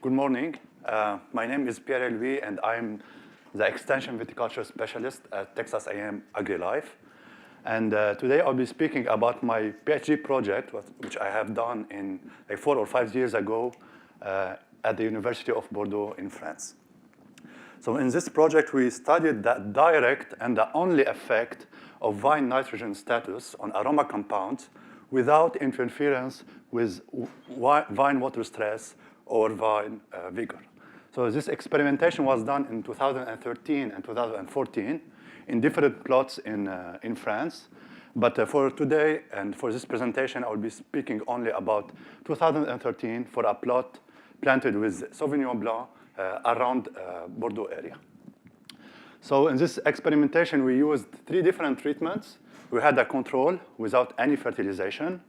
Good morning. My name is Pierre Helwi, and I'm the Extension Viticulture Specialist at Texas A&M AgriLife. And today I'll be speaking about my PhD project, which I have done in 4 or 5 years ago at the University of Bordeaux in France. So in this project, we studied the direct and the only effect of vine nitrogen status on aroma compounds without interference with vine water stress or vine vigor. So this experimentation was done in 2013 and 2014 in different plots in France. But for today and for this presentation, I will be speaking only about 2013 for a plot planted with Sauvignon Blanc around Bordeaux area. So in this experimentation, we used 3 different treatments. We had a control without any fertilization.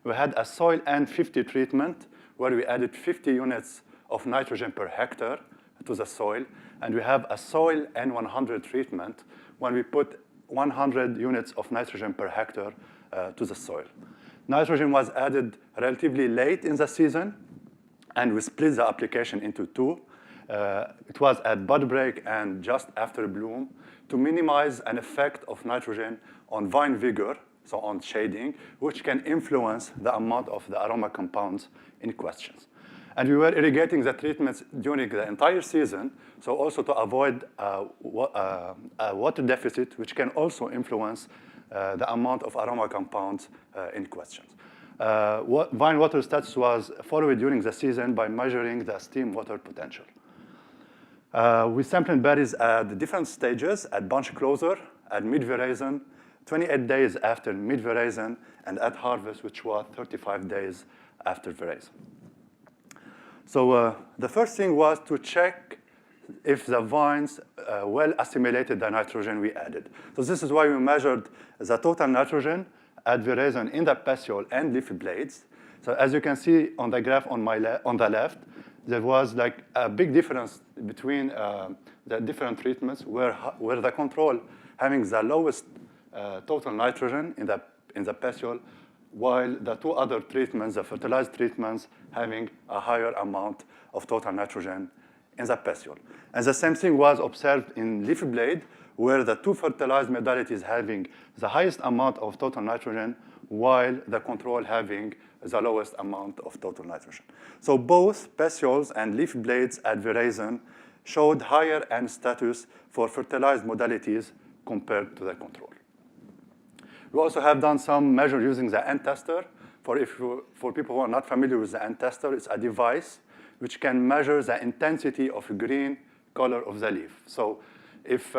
We had a soil N50 treatment where we added 50 units of nitrogen per hectare to the soil. And we have a soil N100 treatment when we put 100 units of nitrogen per hectare to the soil. Nitrogen was added relatively late in the season, and we split the application into 2. It was at bud break and just after bloom to minimize an effect of nitrogen on vine vigor, so on shading, which can influence the amount of the aroma compounds in question. And we were irrigating the treatments during the entire season, so also to avoid a water deficit, which can also influence the amount of aroma compounds in question. Vine water status was followed during the season by measuring the steam water potential. We sampled berries at the different stages, at bunch closure, at mid-veraison, 28 days after mid-veraison, and at harvest, which was 35 days after veraison. So the first thing was to check if the vines well assimilated the nitrogen we added. So this is why we measured the total nitrogen at veraison in the petiole and leafy blades. So as you can see on the graph on the left, there was like a big difference between the different treatments where the control having the lowest total nitrogen in the petiole, while the 2 other treatments, the fertilized treatments, having a higher amount of total nitrogen in the petiole. And the same thing was observed in leafy blade, where the 2 fertilized modalities having the highest amount of total nitrogen, while the control having the lowest amount of total nitrogen. So both petioles and leaf blades at veraison showed higher N status for fertilized modalities compared to the control. We also have done some measure using the N tester. For people who are not familiar with the N tester, it's a device which can measure the intensity of green color of the leaf. So if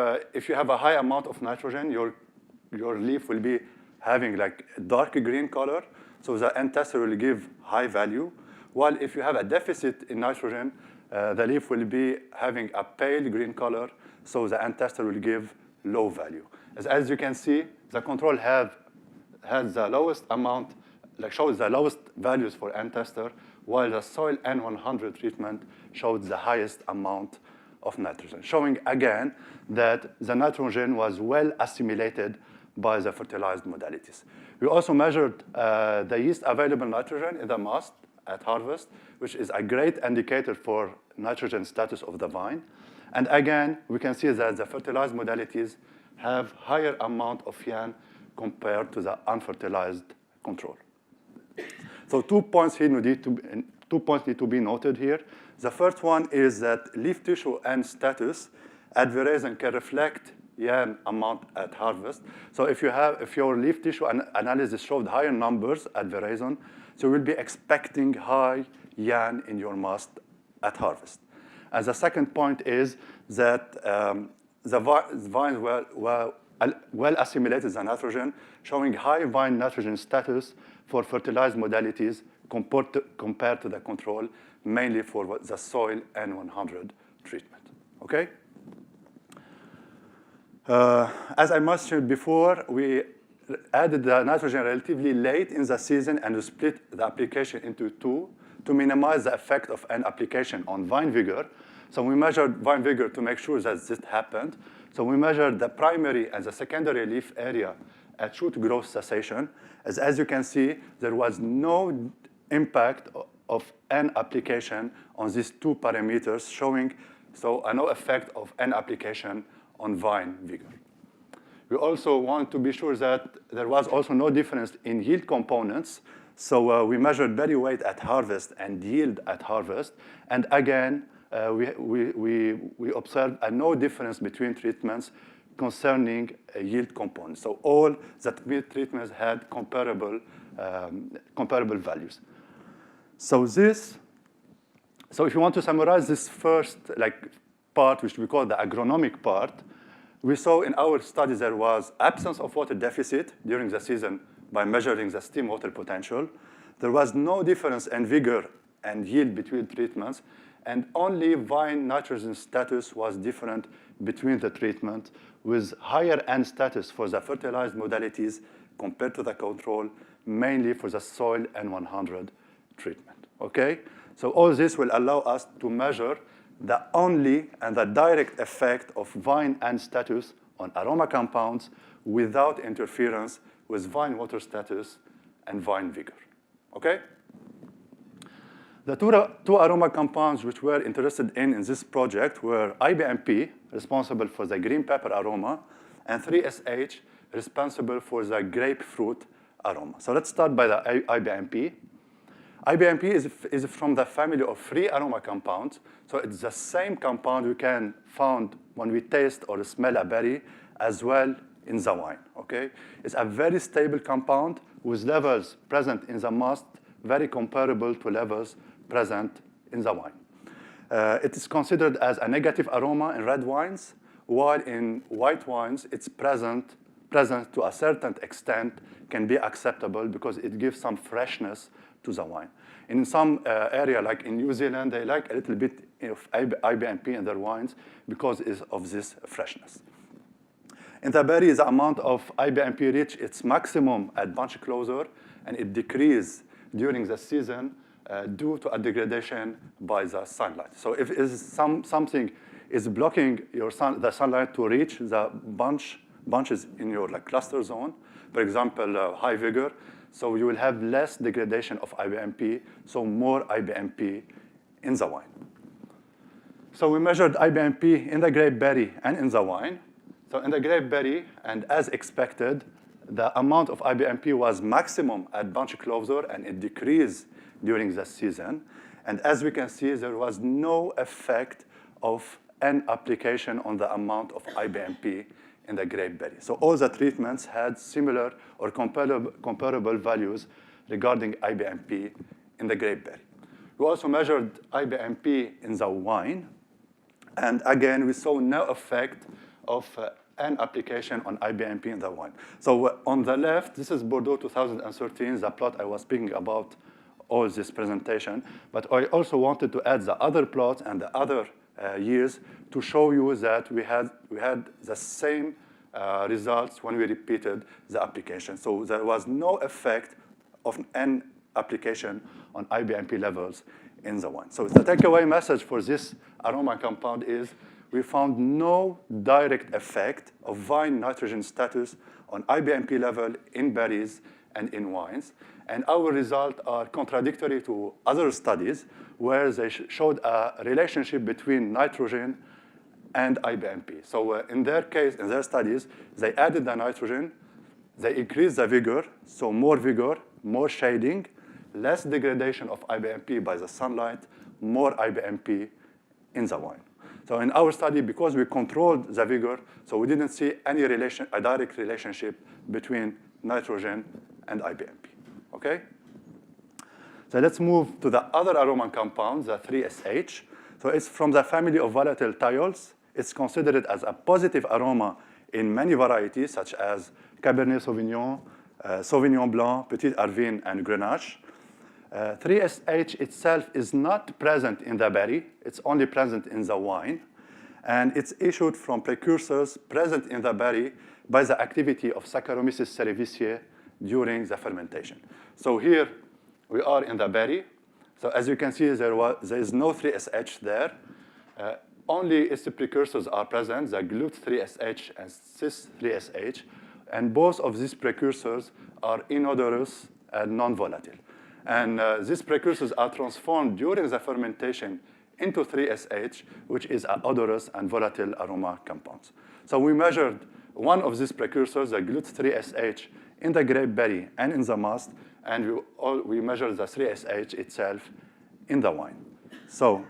you have a high amount of nitrogen, your leaf will be having like a dark green color. So the N tester will give high value. While if you have a deficit in nitrogen, the leaf will be having a pale green color. So the N tester will give low value. As you can see, the control has the lowest amount, shows the lowest values for N tester, while the soil N100 treatment showed the highest amount of nitrogen, showing again that the nitrogen was well assimilated by the fertilized modalities. We also measured the yeast available nitrogen in the mast at harvest, which is a great indicator for nitrogen status of the vine. And again, we can see that the fertilized modalities have higher amount of yan compared to the unfertilized control. So 2 points need to be noted here. The first one is that leaf tissue N status at veraison can reflect yan amount at harvest. So if your leaf tissue analysis showed higher numbers at veraison, so we'll be expecting high yan in your mast at harvest. And the second point is that the vines were well assimilated the nitrogen, showing high vine nitrogen status for fertilized modalities compared to the control, mainly for the soil N100 treatment. Okay? As I mentioned before, we added the nitrogen relatively late in the season and we split the application into 2 to minimize the effect of an application on vine vigor. So we measured vine vigor to make sure that this happened. So we measured the primary and the secondary leaf area at shoot growth cessation. As you can see, there was no impact of N application on these two parameters, showing no effect of N application on vine vigor. We also want to be sure that there was also no difference in yield components. So we measured berry weight at harvest and yield at harvest. And again, we observed no difference between treatments concerning yield components. So all the treatments had comparable values. So if you want to summarize this first part, which we call the agronomic part, we saw in our study there was absence of water deficit during the season by measuring the steam water potential. There was no difference in vigor and yield between treatments, and only vine nitrogen status was different between the treatment, with higher N status for the fertilized modalities compared to the control, mainly for the soil N100 treatment, okay? So all this will allow us to measure the only and the direct effect of vine N status on aroma compounds without interference with vine water status and vine vigor, okay? The two aroma compounds which we're interested in this project were IBMP, responsible for the green pepper aroma, and 3SH, responsible for the grapefruit aroma. So let's start by the IBMP. IBMP is from the family of free aroma compounds. So it's the same compound we can find when we taste or smell a berry as well in the wine, okay? It's a very stable compound with levels present in the must very comparable to levels present in the wine. It is considered as a negative aroma in red wines, while in white wines, it's present to a certain extent can be acceptable because it gives some freshness to the wine. In some area, like in New Zealand, they like a little bit of IBMP in their wines because of this freshness. In the berry, the amount of IBMP reached its maximum at bunch closure, and it decreased during the season due to a degradation by the sunlight. So if something is blocking the sunlight to reach the bunches in your cluster zone, for example, high vigor, so you will have less degradation of IBMP, so more IBMP in the wine. So we measured IBMP in the grape berry and in the wine. So in the grape berry, and as expected, the amount of IBMP was maximum at bunch closure, and it decreased during the season. And as we can see, there was no effect of N application on the amount of IBMP in the grape berry. So all the treatments had similar or comparable values regarding IBMP in the grape berry. We also measured IBMP in the wine. And again, we saw no effect of N application on IBMP in the wine. So on the left, this is Bordeaux 2013, the plot I was speaking about all this presentation. But I also wanted to add the other plots and the other years to show you that we had the same results when we repeated the application. So there was no effect of N application on IBMP levels in the wine. So the takeaway message for this aroma compound is we found no direct effect of vine nitrogen status on IBMP level in berries and in wines. And our results are contradictory to other studies where they showed a relationship between nitrogen and IBMP. So in their case, in their studies, they added the nitrogen, they increased the vigor, so more vigor, more shading, less degradation of IBMP by the sunlight, more IBMP in the wine. So in our study, because we controlled the vigor, so we didn't see any a direct relationship between nitrogen and IBMP, okay? So let's move to the other aroma compound, the 3SH. So it's from the family of volatile thiols. It's considered as a positive aroma in many varieties, such as Cabernet Sauvignon, Sauvignon Blanc, Petit Arvin, and Grenache. 3SH itself is not present in the berry. It's only present in the wine. And it's issued from precursors present in the berry by the activity of Saccharomyces cerevisiae during the fermentation. So here we are in the berry. So as you can see, there is no 3SH there. Only its precursors are present, the GLUT3SH and cis3SH. And both of these precursors are inodorous and non-volatile. And these precursors are transformed during the fermentation into 3SH, which is an odorous and volatile aroma compounds. So we measured one of these precursors, the glut-3SH, in the grape berry and in the must, and we measured the 3SH itself in the wine. So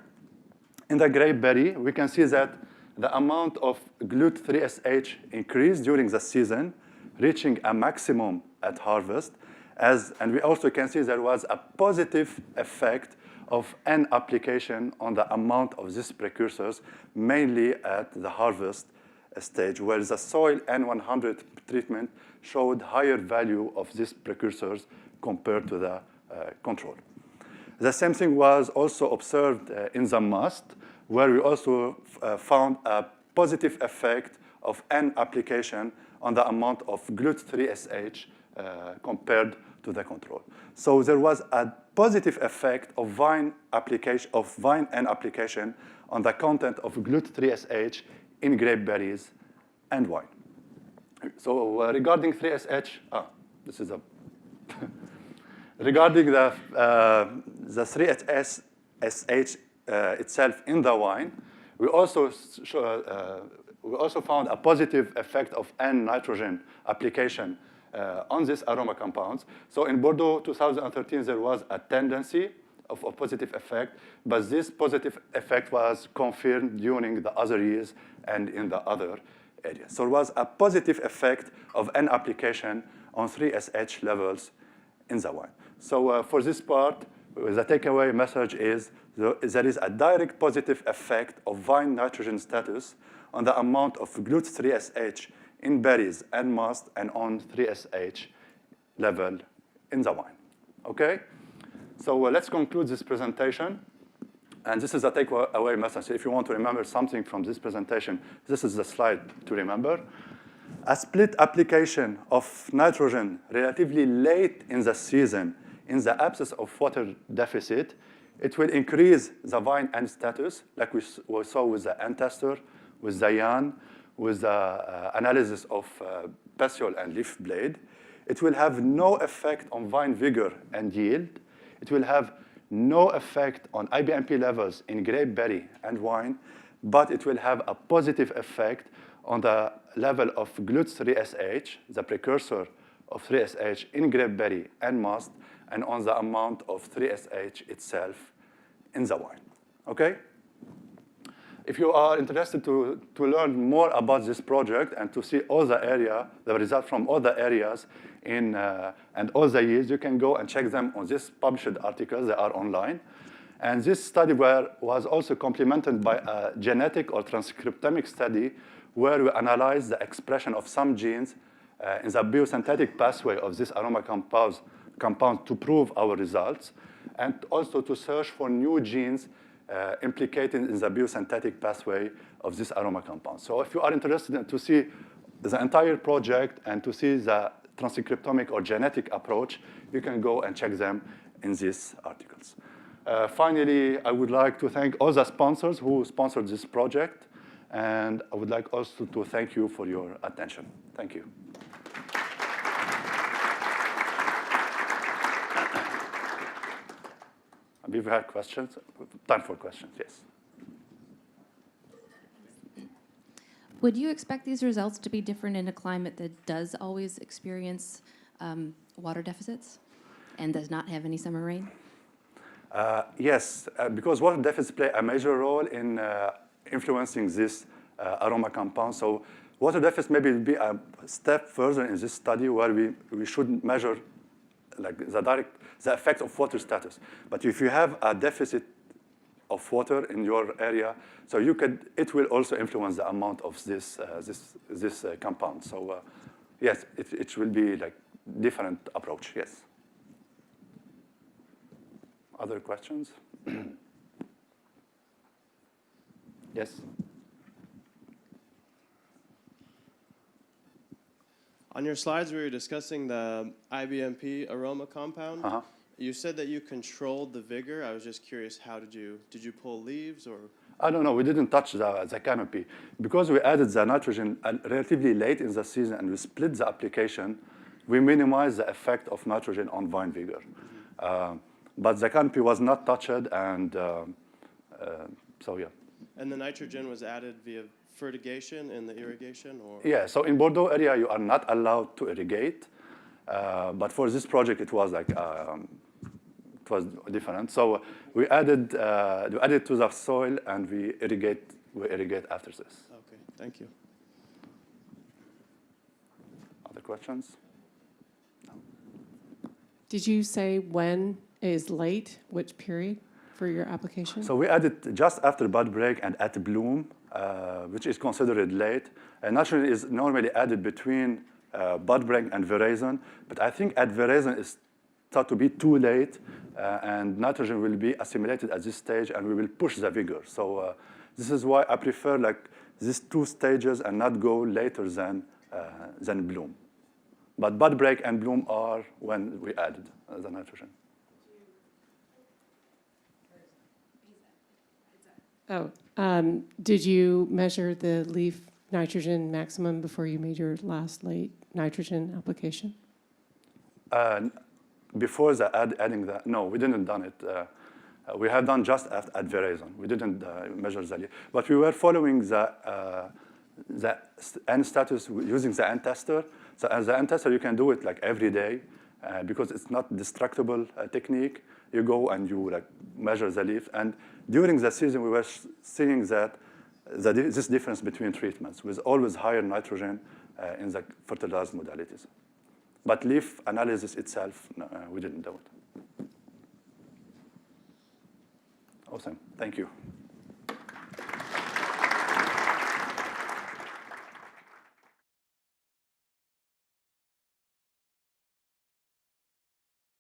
in the grape berry, we can see that the amount of glut-3SH increased during the season, reaching a maximum at harvest, and we also can see there was a positive effect of N application on the amount of these precursors, mainly at the harvest stage, where the soil N100 treatment showed higher value of these precursors compared to the control. The same thing was also observed in the must, where we also found a positive effect of N application on the amount of glut-3SH compared to the control. So there was a positive effect of vine N application on the content of glut-3SH in grape berries and wine. So regarding 3SH, this is a regarding the 3SH itself in the wine, we also found a positive effect of N-nitrogen application on these aroma compounds. So in Bordeaux 2013, there was a tendency of a positive effect, but this positive effect was confirmed during the other years and in the other areas. So it was a positive effect of N application on 3SH levels in the wine. So for this part, the takeaway message is there is a direct positive effect of vine nitrogen status on the amount of glut-3SH in berries and must and on 3SH level in the wine. Okay? So let's conclude this presentation. And this is a takeaway message. So if you want to remember something from this presentation, this is the slide to remember. A split application of nitrogen relatively late in the season in the absence of water deficit, it will increase the vine N status, like we saw with the N tester, with the YAN, with the analysis of petiole and leaf blade. It will have no effect on vine vigor and yield. It will have no effect on IBMP levels in grape berry and wine, but it will have a positive effect on the level of glut-3SH, the precursor of 3SH in grape berry and must, and on the amount of 3SH itself in the wine. Okay? If you are interested to learn more about this project and to see all the results from all the areas and all the years, you can go and check them on this published articles. They are online. And this study was also complemented by a genetic or transcriptomic study where we analyzed the expression of some genes in the biosynthetic pathway of this aroma compound to prove our results, and also to search for new genes implicated in the biosynthetic pathway of this aroma compound. So if you are interested to see the entire project and to see the transcriptomic or genetic approach, you can go and check them in these articles. Finally, I would like to thank all the sponsors who sponsored this project, and I would like also to thank you for your attention. Thank you. We've had questions. Time for questions, yes. Would you expect these results to be different in a climate that does always experience water deficits and does not have any summer rain? Yes, because water deficits play a major role in influencing this aroma compound. So water deficits maybe will be a step further in this study where we should measure like the effect of water status. But if you have a deficit of water in your area, so it will also influence the amount of this compound. So yes, it will be like different approach. Yes. Other questions? Yes. On your slides, we were discussing the IBMP aroma compound. Uh-huh. You said that you controlled the vigor. I was just curious, how did you pull leaves or? I don't know. We didn't touch the canopy. Because we added the nitrogen relatively late in the season and we split the application, we minimize the effect of nitrogen on vine vigor. But the canopy was not touched, and so yeah. And the nitrogen was added via fertigation in the irrigation, or? Yeah, so in Bordeaux area, you are not allowed to irrigate. But for this project, it was like, it was different. So we added to the soil, and we irrigate after this. Okay, thank you. Other questions? Did you say when is late, which period for your application? So we added just after bud break and at bloom, which is considered late. Nitrogen is normally added between bud break and veraison, but I think at veraison it's thought to be too late, and nitrogen will be assimilated at this stage, and we will push the vigor. So this is why I prefer like these 2 stages and not go later than bloom. But bud break and bloom are when we added the nitrogen. Oh, did you measure the leaf nitrogen maximum before you made your last late nitrogen application? Before adding that, no, we didn't done it. We had done just at veraison. We didn't measure the leaf, but we were following the N status using the N tester. So as the N tester, you can do it like every day because it's not destructible technique. You go and you like measure the leaf, and during the season we were seeing that this difference between treatments with always higher nitrogen in the fertilized modalities. But leaf analysis itself, no, we didn't do it. Awesome, thank you.